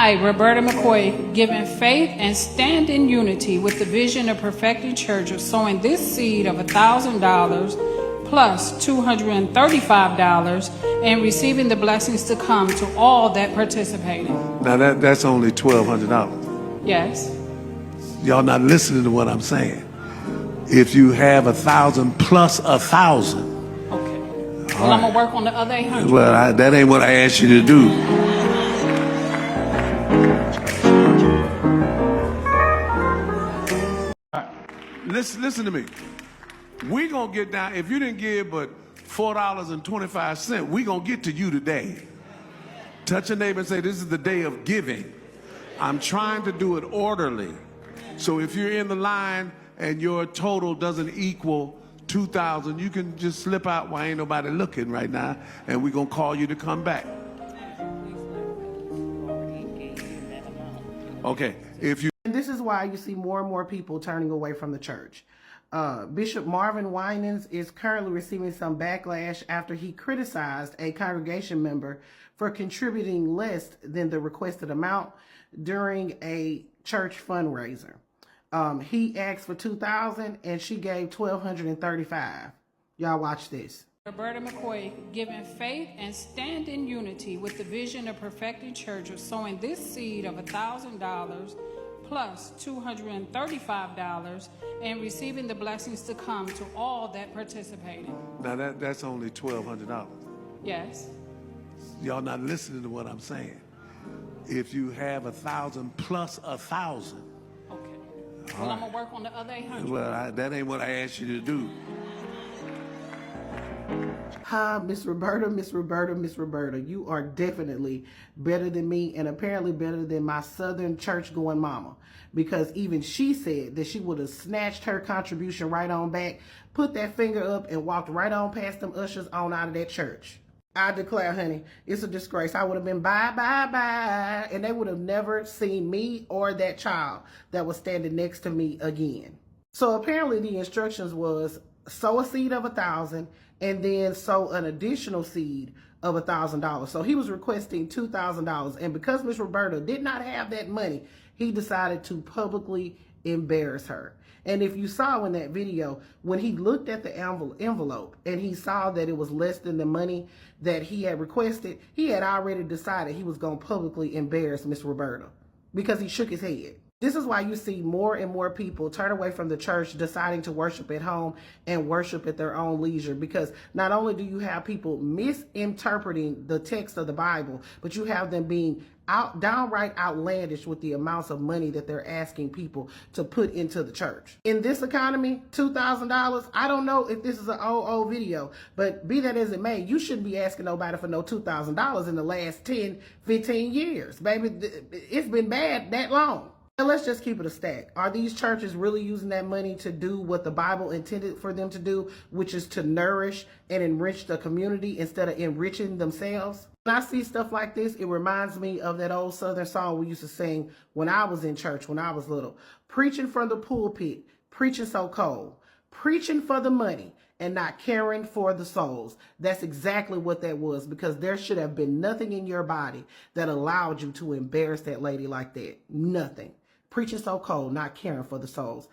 I, Roberta McCoy, giving faith and stand in unity with the vision of Perfecting Church of sowing this seed of $1,000 plus $235 and receiving the blessings to come to all that participated. Now that's only $1,200. Yes. Y'all not listening to what I'm saying. If you have 1,000 plus 1,000. Okay. Well, I'm gonna work on the other 800. Well, that ain't what I asked you to do. Listen to me. We gonna get down. If you didn't give but $4.25, we gonna get to you today. Touch a neighbor and say, this is the day of giving. I'm trying to do it orderly. So if you're in the line and your total doesn't equal 2,000, you can just slip out while ain't nobody looking right now, and we're gonna call you to come back. Okay, And this is why you see more and more people turning away from the church. Bishop Marvin Winans is currently receiving some backlash after he criticized a congregation member for contributing less than the requested amount during a church fundraiser. He asked for $2,000 and she gave $1,235. Y'all watch this. Roberta McCoy, giving faith and stand in unity with the vision of Perfecting Church of sowing this seed of $1,000 plus $235 and receiving the blessings to come to all that participated. now that's only $1,200. Yes. Y'all not listening to what I'm saying. If you have 1,000 plus 1,000. Okay. Well, I'm gonna work on the other 800. Well, that ain't what I asked you to do. Hi, Miss Roberta, you are definitely better than me and apparently better than my Southern church-going mama, because even she said that she would have snatched her contribution right on back, put that finger up, and walked right on past them ushers on out of that church. I declare, honey, it's a disgrace. I would have been bye, and they would have never seen me or that child that was standing next to me again. So apparently the instructions was sow a seed of 1,000 and then sow an additional seed of $1,000. So he was requesting $2,000. And because Miss Roberta did not have that money, he decided to publicly embarrass her. And if you saw in that video, when he looked at the envelope and he saw that it was less than the money that he had requested, he had already decided he was going to publicly embarrass Miss Roberta because he shook his head. This is why you see more and more people turn away from the church, deciding to worship at home and worship at their own leisure. Because not only do you have people misinterpreting the text of the Bible, but you have them being downright outlandish with the amounts of money that they're asking people to put into the church. In this economy, $2,000, I don't know if this is an old video, but be that as it may, you shouldn't be asking nobody for no $2,000 in the last 10, 15 years. Baby, it's been bad that long. And let's just keep it a stack. Are these churches really using that money to do what the Bible intended for them to do, which is to nourish and enrich the community instead of enriching themselves? When I see stuff like this, it reminds me of that old Southern song we used to sing when I was in church, when I was little. Preaching from the pulpit, preaching so cold, preaching for the money and not caring for the souls. That's exactly what that was, because there should have been nothing in your body that allowed you to embarrass that lady like that. Nothing. Preaching so cold, not caring for the souls.